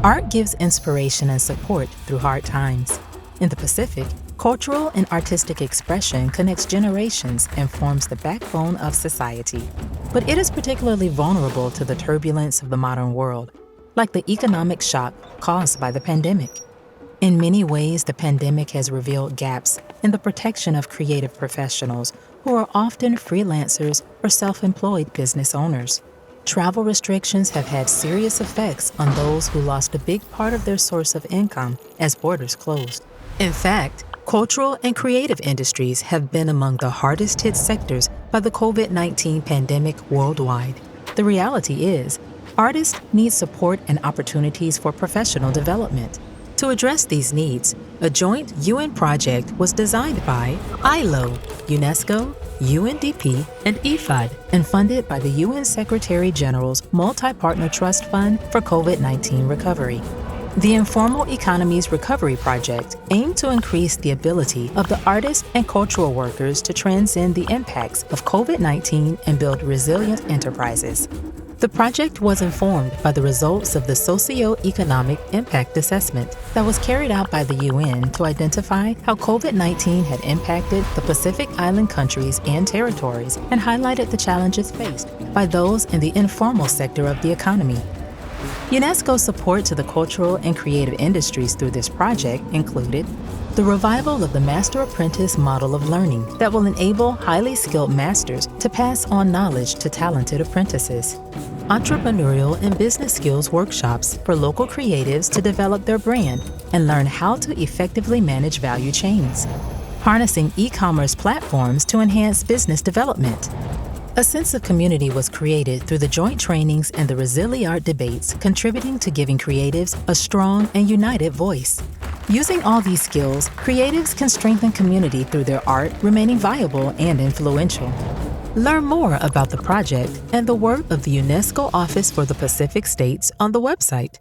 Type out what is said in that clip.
Art gives inspiration and support through hard times. In the Pacific, cultural and artistic expression connects generations and forms the backbone of society. But it is particularly vulnerable to the turbulence of the modern world, like the economic shock caused by the pandemic. In many ways, the pandemic has revealed gaps in the protection of creative professionals who are often freelancers or self-employed business owners. Travel restrictions have had serious effects on those who lost a big part of their source of income as borders closed. In fact, cultural and creative industries have been among the hardest hit sectors by the COVID-19 pandemic worldwide. The reality is, artists need support and opportunities for professional development. To address these needs, a joint UN project was designed by ILO, UNESCO, UNDP, and IFAD, and funded by the UN Secretary General's Multi-Partner Trust Fund for COVID-19 Recovery. The Informal Economies Recovery Project aimed to increase the ability of the artists and cultural workers to transcend the impacts of COVID-19 and build resilient enterprises. The project was informed by the results of the Socio-Economic Impact Assessment that was carried out by the UN to identify how COVID-19 had impacted the Pacific Island countries and territories and highlighted the challenges faced by those in the informal sector of the economy. UNESCO's support to the cultural and creative industries through this project included the revival of the master-apprentice model of learning that will enable highly skilled masters to pass on knowledge to talented apprentices, entrepreneurial and business skills workshops for local creatives to develop their brand and learn how to effectively manage value chains, harnessing e-commerce platforms to enhance business development. A sense of community was created through the joint trainings and the Resiliart debates, contributing to giving creatives a strong and united voice. Using all these skills, creatives can strengthen community through their art, remaining viable and influential. Learn more about the project and the work of the UNESCO Office for the Pacific States on the website